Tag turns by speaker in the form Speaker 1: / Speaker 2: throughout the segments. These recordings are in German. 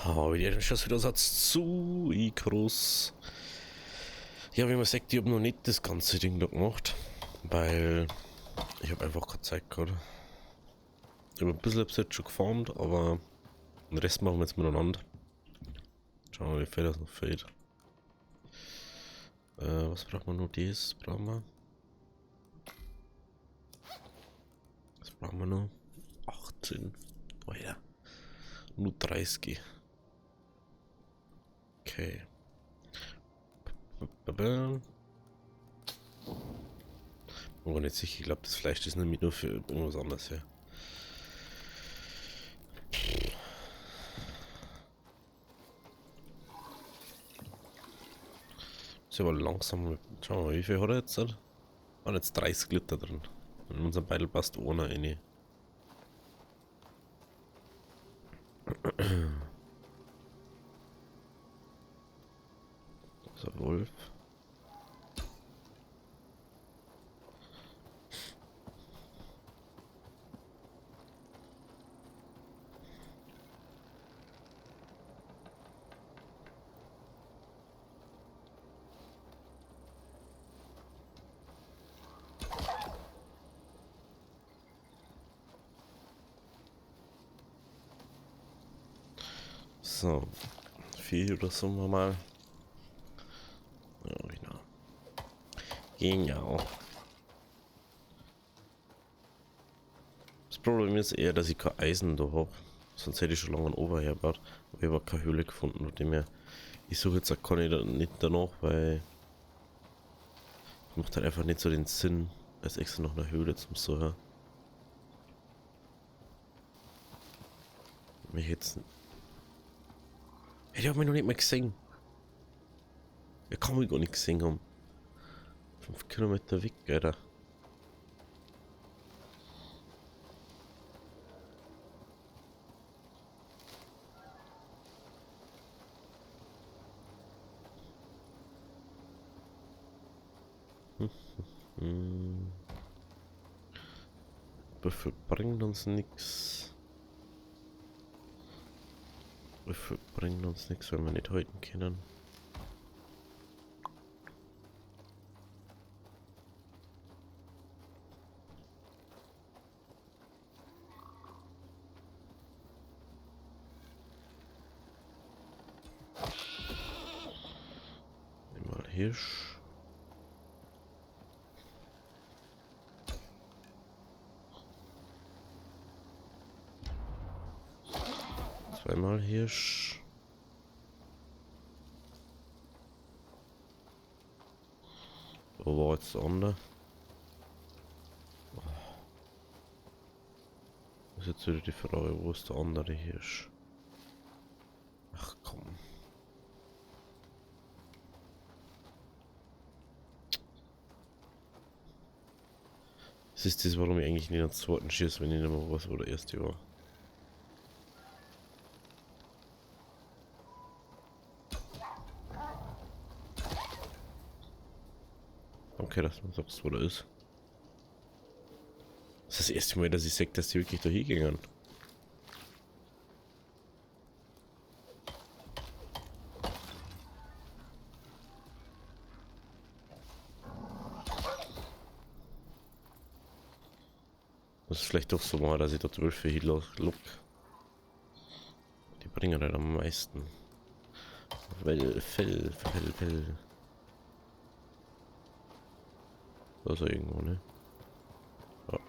Speaker 1: Oh, wieder schon wieder Satz zu groß. Ja, wie man sagt, ich habe noch nicht das ganze Ding da gemacht, weil ich habe einfach keine Zeit gehabt. Ich habe ein bisschen jetzt schon gefarmt, aber den Rest machen wir jetzt miteinander. Schauen wir mal, wie viel das noch fehlt. Was brauchen wir noch? Das brauchen wir. Was brauchen wir noch? 18. Oh ja. Nur 30. Okay. Bin mir nicht sicher, ich glaube, das Fleisch ist nämlich nur für irgendwas anderes her. Ist aber langsam. Schauen wir mal, wie viel hat er jetzt? Waren jetzt 30 Liter drin. In unserem Beutel passt einer rein. Das ist ein Wolf. So, 4 oder so mal. Ja, genau. Genial. Das Problem ist eher, dass ich kein Eisen da habe. Sonst hätte ich schon lange einen Ober hergebaut. Aber ich habe keine Höhle gefunden, von dem her. Ich suche jetzt auch keine nicht danach, weil macht halt einfach nicht so den Sinn, als extra noch eine Höhle zum Suchen. Mich jetzt. Hey, die haben mich noch nicht mal gesehen. Ja, kann mich gar nicht gesehen haben. 5 Kilometer weg, Alter. Büffel bringt uns nichts. Büffel bringt uns nichts, wenn wir nicht halten können. Einmal Hirsch. Zweimal Hirsch. Wo war jetzt der andere? Das ist jetzt wieder die Frage, wo ist der andere Hirsch? Ach komm. Das ist das, warum ich eigentlich nicht ans zweiten schieße, wenn ich nicht mehr weiß, wo der erste war. Okay, dass man sagt, wo der ist. Das ist das erste Mal, dass ich sage, dass die wirklich da hingingen. Das ist vielleicht doch so mal, dass ich da 12 für look. Die bringen halt am meisten. Fell. Da ist er irgendwo, ne? Ja.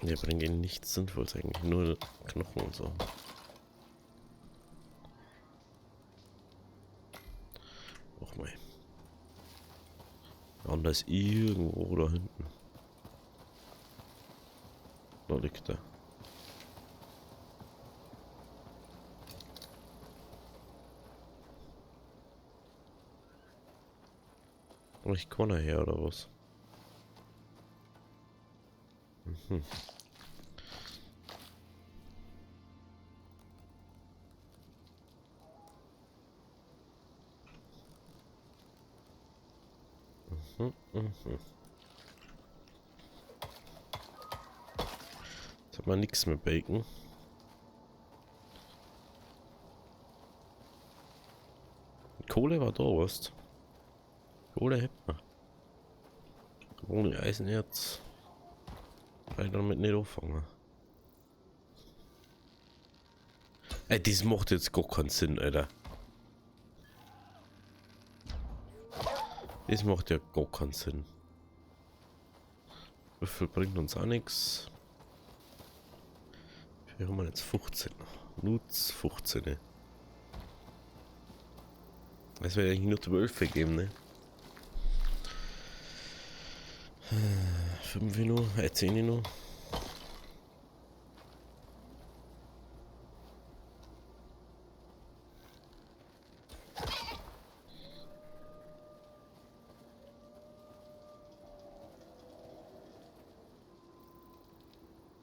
Speaker 1: Die bringen nichts Sinnvolles eigentlich, nur Knochen und so. Och mal. Ja, und da ist irgendwo da hinten. Da liegt er. Aber ich kann her oder was? Mhm. Jetzt hat man nichts mehr Bacon. Kohle war da, was? Kohle hätten wir. Ohne Eisenerz. Weil ich damit nicht anfangen. Ey, das macht jetzt gar keinen Sinn, Alter. Das macht ja gar keinen Sinn. Würfel bringt uns auch nichts. Wir haben jetzt 15. Nutz 15. Es wäre eigentlich nur 12 geben, ne? 5 noch, 10 noch.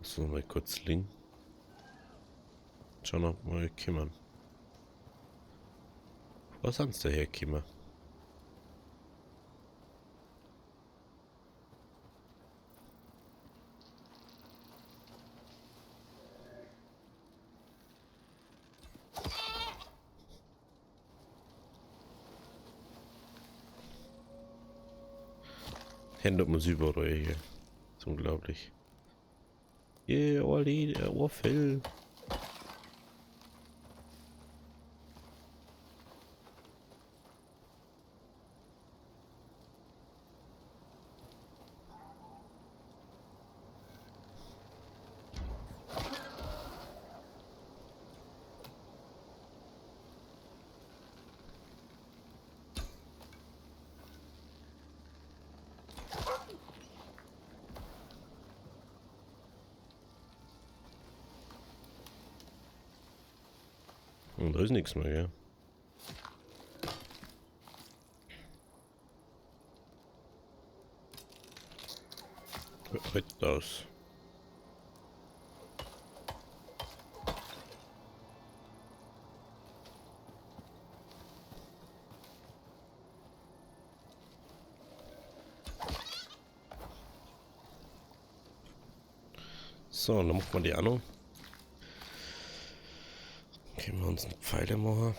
Speaker 1: So, mal kurz links. Schauen, ob wir kommen. Wo sind sie hergekommen? Hände muss überall hier. Das ist unglaublich. Yeah, Olli, der Ohrfell. Und da ist nichts mehr, gell? Halt aus. So, dann machen wir die auch noch. Können wir uns eine Pfeile machen?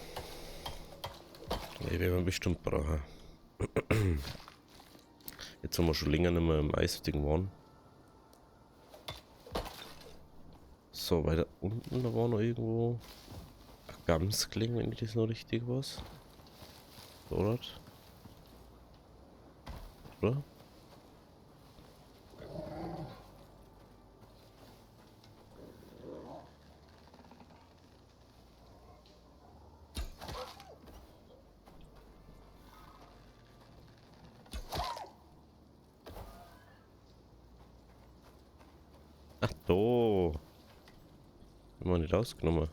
Speaker 1: Die werden wir bestimmt brauchen. Jetzt haben wir schon länger nicht mehr im Eisding waren. So, weiter unten, da war noch irgendwo ein Gamskling, wenn ich das noch richtig weiß. Dort. Oder? Ach, da. Haben wir nicht rausgenommen.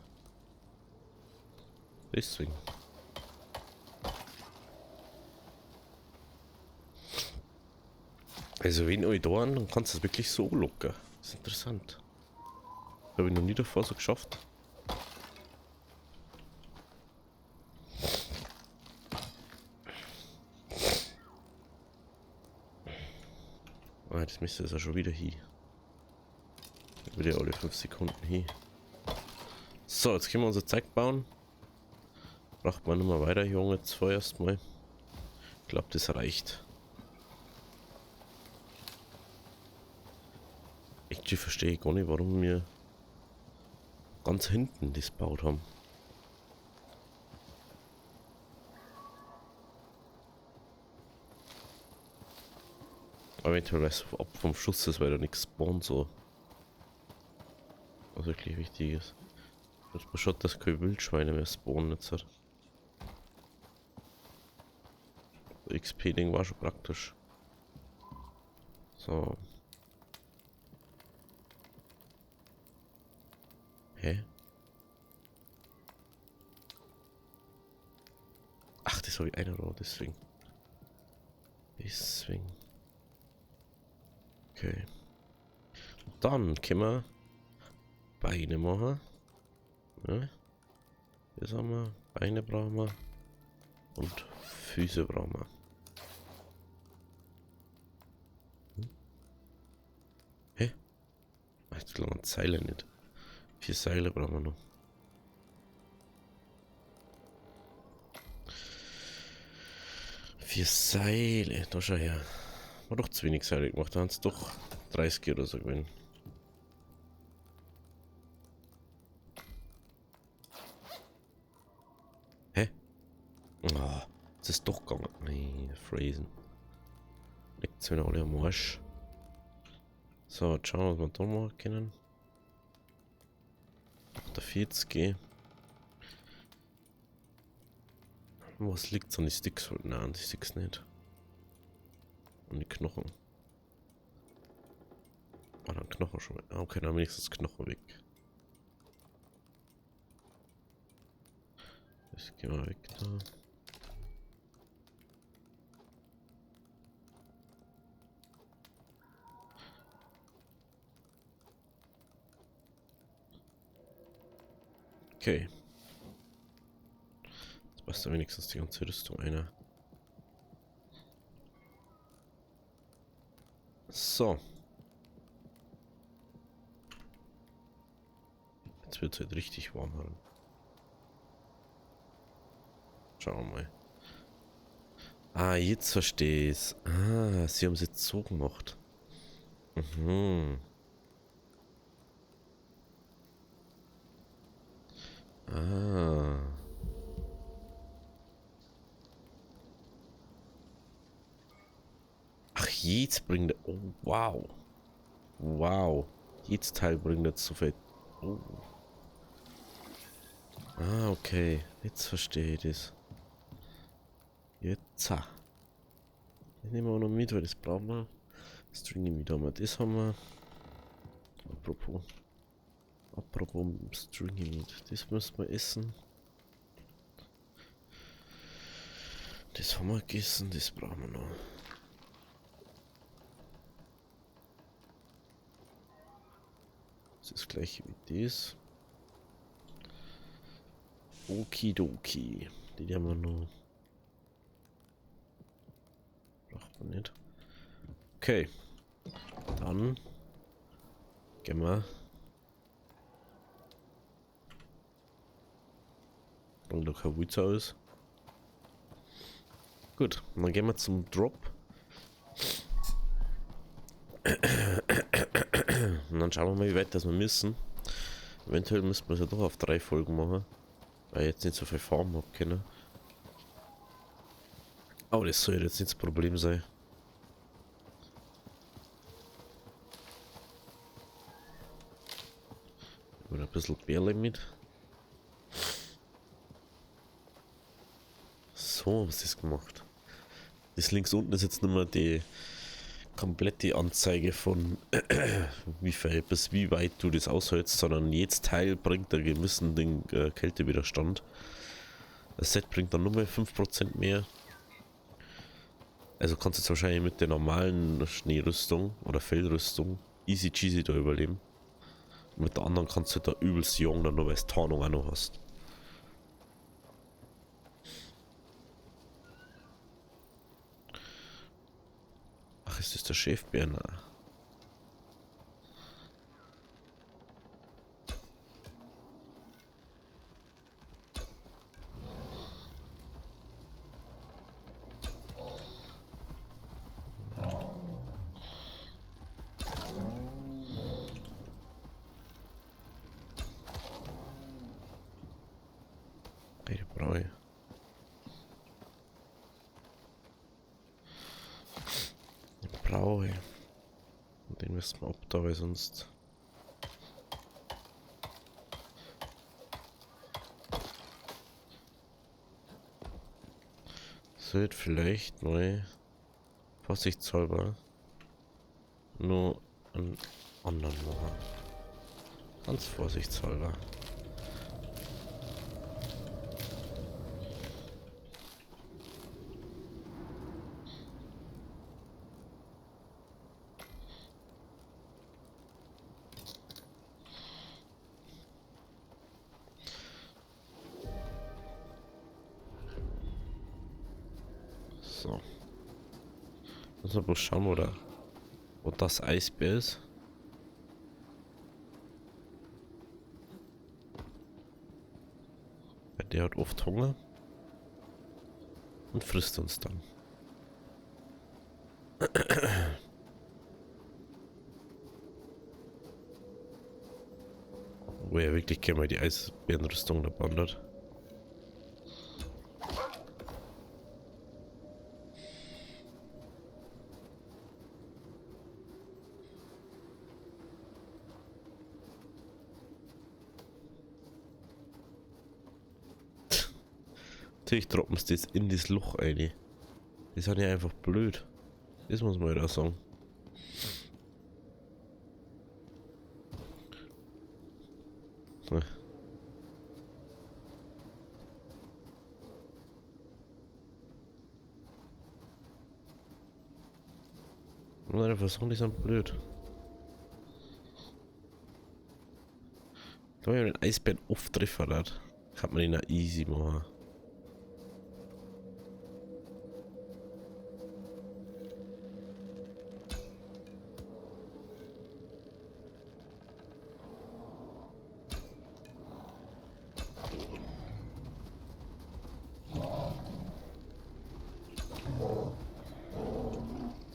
Speaker 1: Deswegen. Also wenn euch da an, dann kannst du es wirklich so locker. Das ist interessant. Habe ich noch nie davor so geschafft. Ah, das müsste es ja schon wieder hier. Wieder alle 5 Sekunden hier. So, jetzt können wir unser Zeug bauen. Braucht man nicht mehr weiter, Junge, vorerst mal. Ich glaube, das reicht. Ich verstehe gar nicht, warum wir ganz hinten das gebaut haben. Aber eventuell weiß ab vom Schuss ist, weil da nichts spawnt so. Was wirklich wichtig ist. Dass man schaut, dass keine Wildschweine mehr spawnen jetzt hat. XP-Ding war schon praktisch. So. Hä? Ach, das habe ich einer da, deswegen. Deswegen. Okay. Dann können wir Beine machen. Ja. Das haben wir. Beine brauchen wir. Und Füße brauchen wir. Jetzt lange Seile nicht. 4 Seile brauchen wir noch. Vier Seile, da schau her. War doch zu wenig Seile gemacht, da haben es doch 30 oder so gewinnen. Hä? Oh, das ist doch gegangen. Nee, Phrasen. Liegt wieder alle am Arsch. So, jetzt schauen wir, was wir da machen können. 48. Was liegt an die Sticks? Nein, an die Sticks nicht. An die Knochen. Ah, dann Knochen schon. Ah, okay, dann wenigstens Knochen weg. Das gehen wir weg da. Okay. Jetzt passt da wenigstens die ganze Rüstung einer. So. Jetzt wird es halt richtig warm haben. Schauen wir mal. Ah, jetzt verstehe ich's. Ah, sie haben es jetzt so gemacht. Mhm. Ah. Ach, jetzt bringt er. Oh, wow. Wow. Jetzt Teil bringt er so viel. Oh. Ah, okay. Jetzt verstehe ich das. Jetzt. Das nehmen wir noch mit, weil das brauchen wir. Stringy mit haben wir. Das haben wir. Apropos. Apropos Stringy mit. Das müssen wir essen. Das haben wir gegessen. Das brauchen wir noch. Das ist das gleiche wie das. Okidoki. Die haben wir noch. Braucht man nicht. Okay. Dann gehen wir. Und da kein Witz aus. Gut, dann gehen wir zum Drop. Und dann schauen wir mal, wie weit das wir müssen. Eventuell müssten wir es ja doch auf 3 Folgen machen. Weil ich jetzt nicht so viel Farm habe können. Aber das soll jetzt nicht das Problem sein. Oder ein bisschen Bärle mit. So, was ist gemacht? Das links unten ist jetzt nicht mehr die komplette Anzeige von wie viel bis wie weit du das aushältst, sondern jedes Teil bringt einen gewissen Kältewiderstand. Das Set bringt dann nur mal 5% mehr. Also kannst du jetzt wahrscheinlich mit der normalen Schneerüstung oder Fellrüstung easy cheesy da überleben. Mit der anderen kannst du da übelst jagen, dann nur weil es Tarnung auch noch hast. Ach, ist das der Schäfbär? Na. Hey, brauche ich. Brauche ich. Und den müssen wir ab da, weil sonst. Sollte vielleicht neu vorsichtshalber nur einen anderen machen. Ganz vorsichtshalber. So. Müssen wir bloß schauen, wo das Eisbär ist. der hat oft Hunger und frisst uns dann. Wo er wirklich gerne mal die Eisbärenrüstung da wandert. Natürlich droppen sie das in das Loch rein. Die sind ja einfach blöd. Das muss man ja da sagen. Ja. Man muss einfach sagen, die sind blöd. Wenn man den Eisbären oft treffen hat, kann man ihn ja easy machen.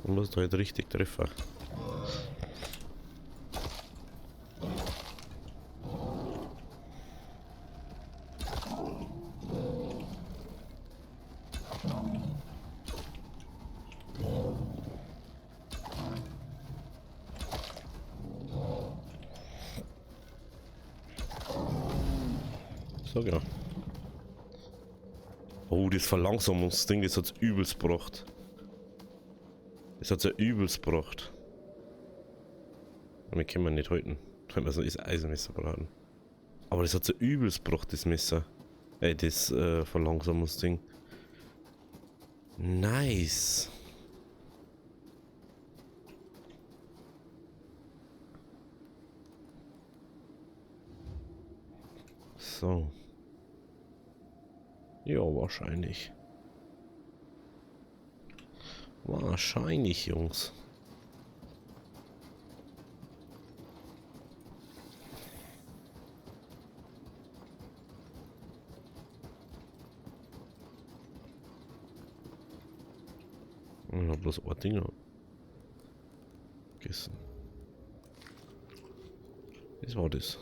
Speaker 1: Man muss halt richtig treffen. So genau. Oh, das Verlangsamungsding, das hat's übelst gebracht. Das hat's ja übelst gebracht. Damit können wir nicht halten, weil wir so das Eisenmesser braten. Aber das hat ja übelst gebracht, das Messer. Das Verlangsamungsding. Nice. So. Ja, wahrscheinlich. Wahrscheinlich, Jungs. Ich hab bloß ein Ding gegessen. Das war das.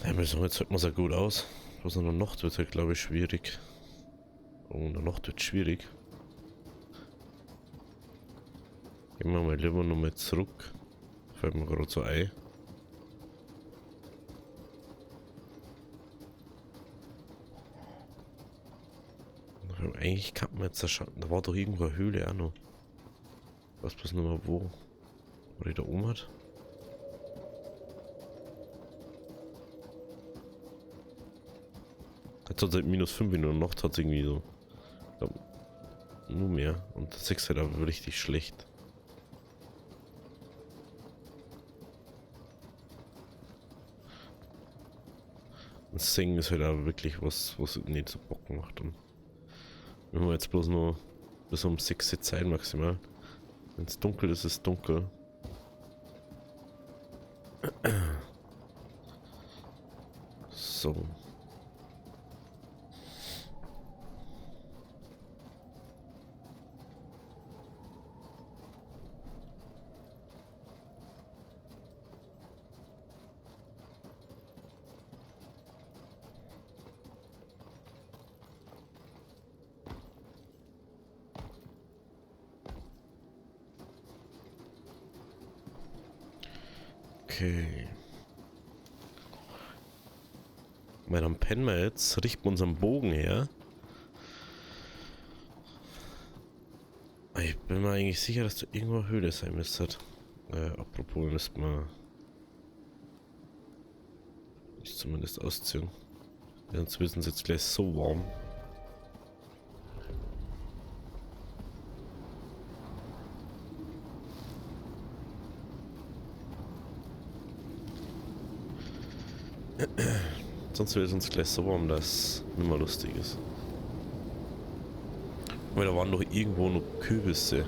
Speaker 1: Ja, wir sagen, jetzt hört man es ja gut aus. Bloß in der Nacht wird halt, glaube ich, schwierig. Oh, in der Nacht wird schwierig. Gehen wir mal lieber nochmal zurück. Fällt mir gerade so ein. Eigentlich kann man jetzt schauen. Da war doch irgendwo eine Höhle auch noch. Ich weiß bloß nicht mehr wo. Wo die da oben hat. Jetzt hat seit -5 in der Nacht hat es irgendwie so. Glaub, nur mehr. Und das ist halt aber richtig schlecht. Das Singen ist halt aber wirklich was nicht so Bock macht. Und wenn wir jetzt bloß nur bis um 6 Uhr Zeit maximal. Wenn es dunkel ist, ist es dunkel. So. Okay. Weil dann pennen wir jetzt, richten wir unseren Bogen her. Ich bin mir eigentlich sicher, dass da irgendwo eine Höhle sein müsste. Apropos, müssten wir ich zumindest ausziehen. Sonst wird es jetzt gleich so warm. Sonst wird es uns gleich so warm, dass es nicht mehr lustig ist. Weil da waren doch irgendwo noch Kürbisse.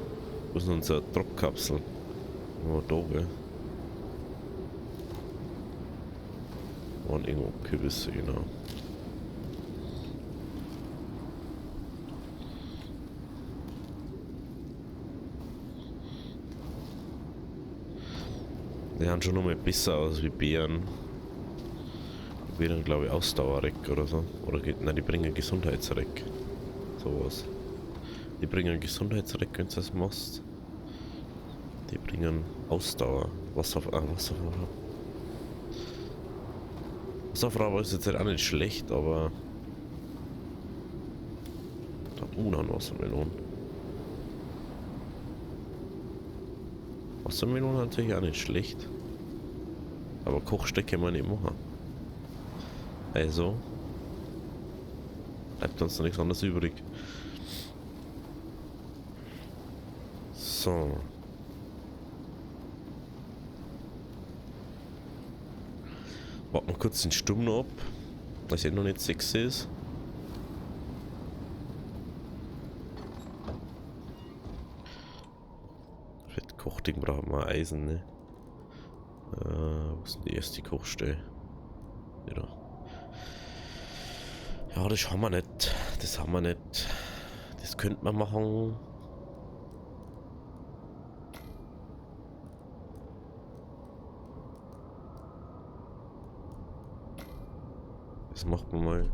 Speaker 1: Wo ist denn unsere Dropkapsel? Oh, da, gell? waren irgendwo Kürbisse, genau. Die haben schon noch mal besser aus wie Beeren. Die Beeren, glaube ich, Ausdauerreck oder so. Oder nein, die bringen Gesundheitsreck. Sowas. Die bringen Gesundheitsreck, wenn du das machst. Die bringen Ausdauer. Wasserfarbe. Wasserfarbe ist jetzt halt auch nicht schlecht, aber... dann Wassermelonen. Wassermelonen natürlich auch nicht schlecht. Aber Kochstecke kann man nicht machen. Also... bleibt uns noch nichts anderes übrig. So. Warten wir kurz den Sturm noch ab, dass er noch nicht 6 ist. Für das Kochding brauchen wir Eisen, ne? Wo ist denn die erste Kochstelle? Ja. Ja, das haben wir nicht. Das haben wir nicht. Das könnte man machen. Das macht man mal.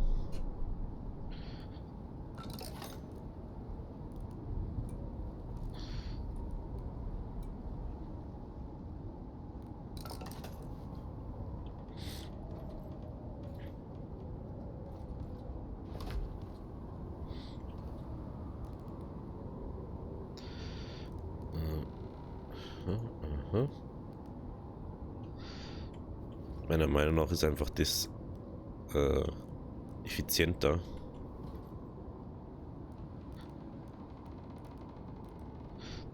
Speaker 1: Meiner Meinung nach ist einfach das effizienter.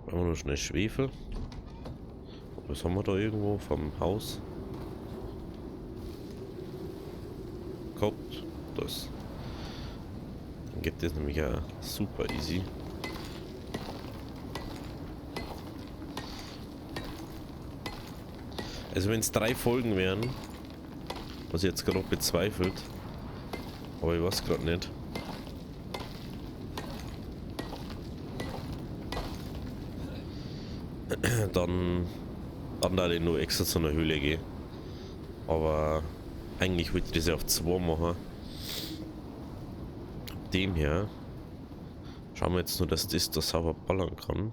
Speaker 1: Brauchen wir noch schnell Schwefel. Was haben wir da irgendwo vom Haus? Gehabt. Das. Dann geht das nämlich ja super easy. Also wenn es 3 Folgen wären, was ich jetzt gerade bezweifelt, aber ich weiß gerade nicht. Dann da ich nur extra zu einer Höhle gehen. Aber eigentlich würde ich das ja auf 2 machen. Dem her schauen wir jetzt nur, dass das da sauber ballern kann.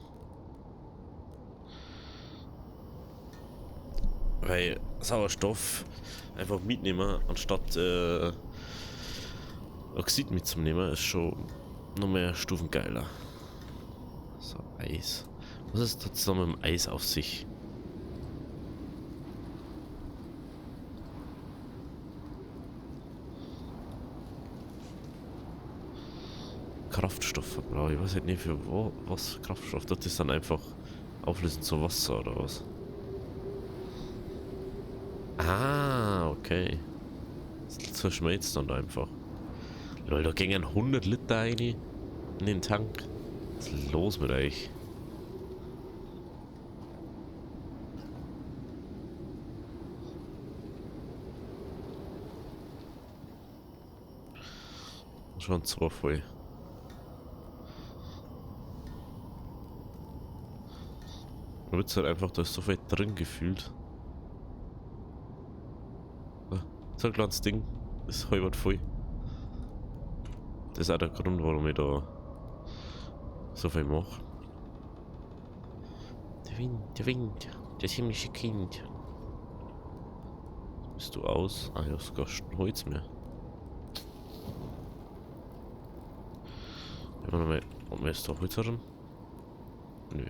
Speaker 1: Weil Sauerstoff einfach mitnehmen, anstatt Oxid mitzunehmen, ist schon noch mehr Stufen geiler. So, Eis. Was ist das da mit dem Eis auf sich? Kraftstoffverbrauch. Ich weiß halt nicht für was Kraftstoff. Das ist dann einfach auflösen zu Wasser oder was? Ah, okay. Das zerschmelzt dann einfach. Lol, da gingen 100 Liter rein in den Tank. Was ist los mit euch? Schon 2 voll. Da wird halt einfach, da ist so viel drin gefühlt. So ein kleines Ding ist halb voll. Das ist auch der Grund, warum ich da so viel mache. Der Wind, das himmlische Kind. Bist du aus? Ah ja, es ist kein Holz mehr. Haben wir jetzt da Holz herum? Nö.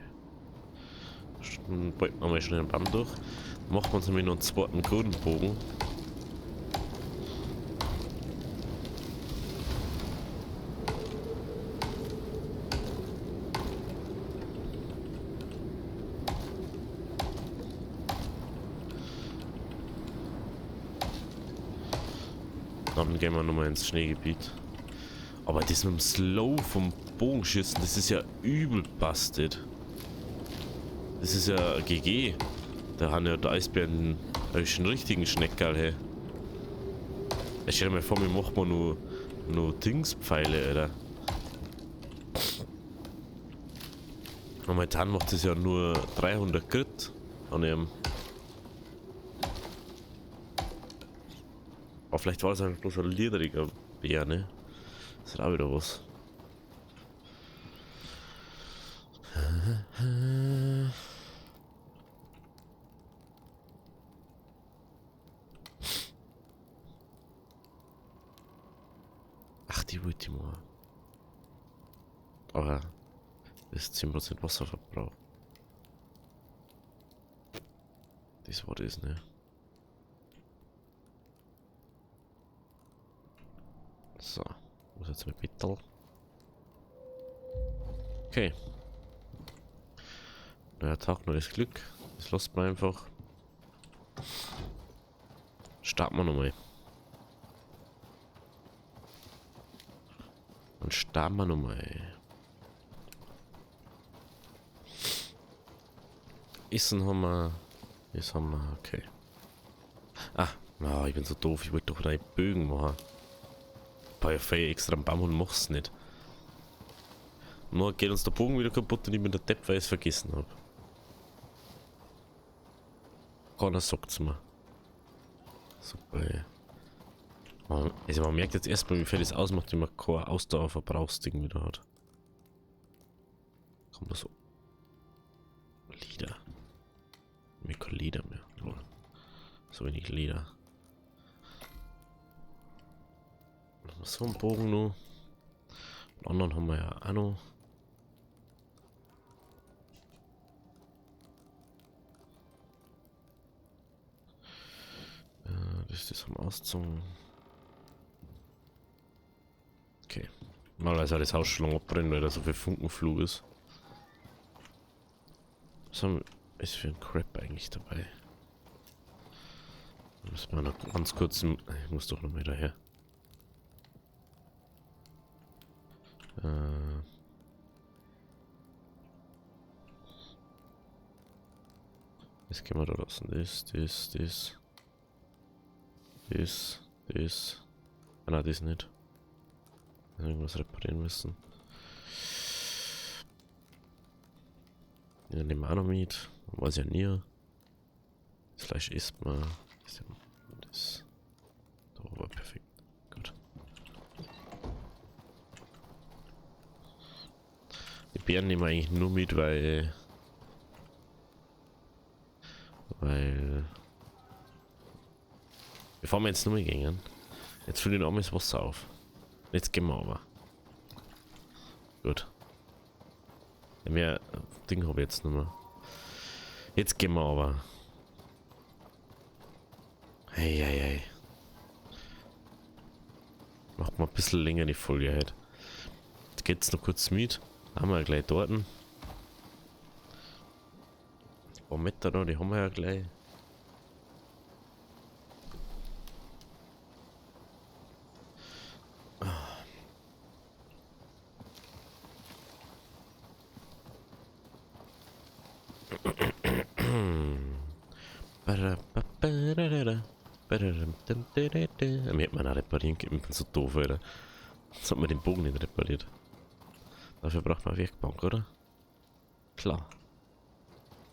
Speaker 1: Dann balken wir mal schnell ein Band durch. Dann machen wir uns nämlich noch einen zweiten Bogen. Dann gehen wir nochmal ins Schneegebiet. Aber das mit dem Slow vom Bogenschießen, das ist ja übel busted. Das ist ja GG. Da haben ja die Eisbären einen richtigen Schneckerl, hey. Ich stell mir vor, mir macht man nur Dingspfeile, Alter. Momentan macht es ja nur 300 Crit an ihrem. Aber vielleicht war es einfach bloß ein liedriger Bär, ne? Das ist auch wieder was. Ach, die Ultimo. Aber das ist 10% Wasserverbrauch. Das war das, ne? So, muss jetzt mit Metall. Okay. Neuer Tag, neues Glück. Das lässt man einfach. Starten wir nochmal. Und starten wir nochmal. Essen haben wir. Das haben wir, okay. Ah, oh, ich bin so doof. Ich wollte doch einen Bögen machen. Bei Feuer extra am Baum und mach's nicht. Nur geht uns der Bogen wieder kaputt und ich bin der Depp, weil ich es vergessen habe. Keiner sagt's mir. Super, ey. Also man merkt jetzt erstmal, wie viel das ausmacht, wenn man kein Ausdauerverbrauchsding wieder hat. Kommt das so. Lieder. Mir kein Lieder mehr. So wenig Lieder. So ein Bogen nur. Den anderen haben wir ja auch noch. Das haben wir ausgezogen. Okay. Normalerweise hat das Haus schon lange abbrennen, weil da so viel Funkenflug ist. Was haben wir, ist für ein Crap eigentlich dabei? Da müssen wir noch ganz kurz. Ich muss doch noch mal daher. Jetzt gehen wir da lassen. Das. Ah, nein, das nicht. Irgendwas reparieren müssen. Ja, nehmen wir auch noch mit. Man weiß ja nie. Das Fleisch isst man. Das. Da war perfekt. Gut. Die Beeren nehmen wir eigentlich nur mit, weil. Bevor wir jetzt nur mehr gehen. Jetzt füllen wir auch das Wasser auf. Jetzt gehen wir aber. Gut. Mehr Ding habe ich jetzt nicht mehr. Jetzt gehen wir aber. Hey. Macht mal ein bisschen länger die Folge halt. Jetzt geht's noch kurz mit. Haben wir ja gleich dort. Die paar Meter da, die haben wir ja gleich. Mir hätte man auch reparieren können, ich bin so doof, Alter. Jetzt hat man den Bogen nicht repariert. Dafür braucht man eine Werkbank, oder? Klar.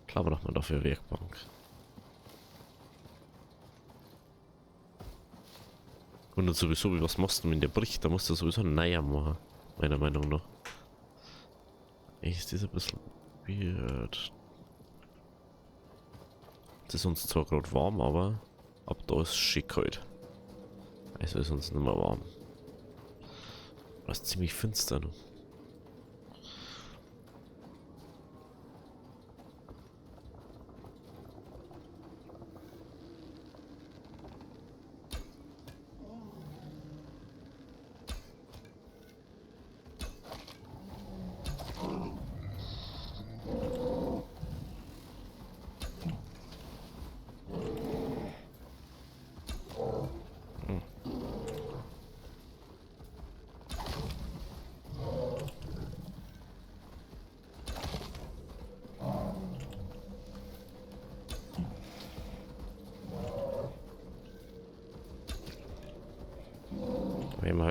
Speaker 1: Klar braucht man dafür eine Werkbank. Und sowieso, wie was machst du, wenn der bricht? Da musst du sowieso einen neuer machen. Meiner Meinung nach. Echt, ist das ein bisschen weird. Es ist uns zwar gerade warm, aber ab da ist es schick heute. Also ist uns nicht mehr warm. Das ist ziemlich finster. Ne?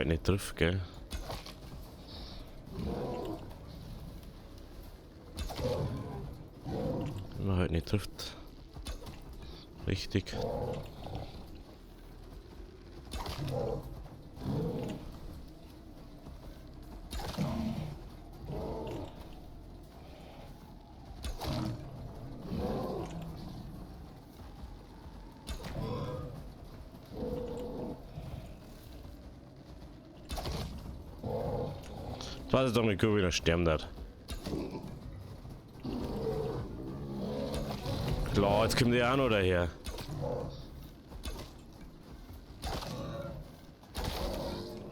Speaker 1: halt nicht trifft, gell? Wenn man halt nicht trifft. Richtig. Das ist doch nicht gut, wie der sterben hat. Klar, jetzt kommt der auch noch daher.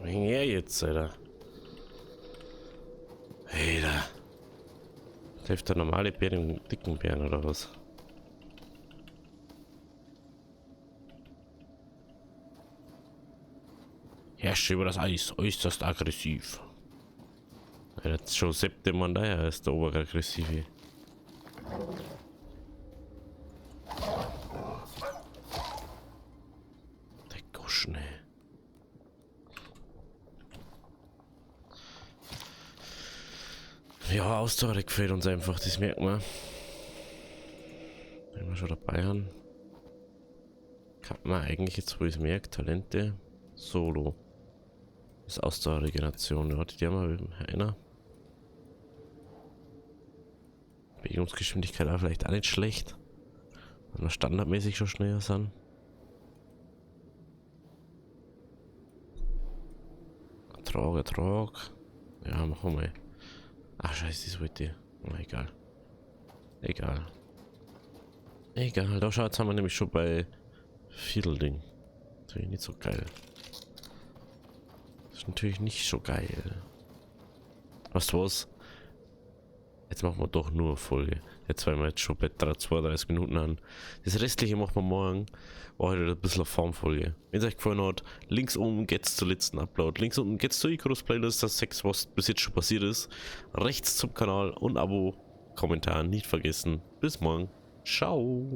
Speaker 1: Wegen er jetzt, Alter. Alter. Trifft der normale Bär den dicken Bären oder was? Herrscht über das Eis, äußerst aggressiv. Ja, das ist schon 7. Mann daher, ist der Oberaggressive. Der Goschen, ey. Ja, Ausdauer gefällt uns einfach, das merkt man. Wenn wir schon dabei haben. Kann man eigentlich jetzt, wo ich es merke, Talente, Solo. Das ist Ausdauerregeneration, ja, die haben wir einer. Bewegungsgeschwindigkeit auch vielleicht auch nicht schlecht. Wenn wir standardmäßig schon schneller sind. Trag. Ja, machen wir mal. Ach scheiße, das wollte ich. Oh, egal. Egal, da schaut, jetzt haben wir nämlich schon bei Viertelding. Natürlich nicht so geil. Das ist natürlich nicht so geil. Weißt du was? Jetzt machen wir doch nur eine Folge. Jetzt, weil wir jetzt schon bei 32 Minuten haben. Das restliche machen wir morgen. War heute ein bisschen eine Formfolge. Wenn es euch gefallen hat, links unten geht's zur letzten Upload. Links unten geht's zur Icarus Playlist, das 6, was bis jetzt schon passiert ist. Rechts zum Kanal und Abo, Kommentar nicht vergessen. Bis morgen. Ciao.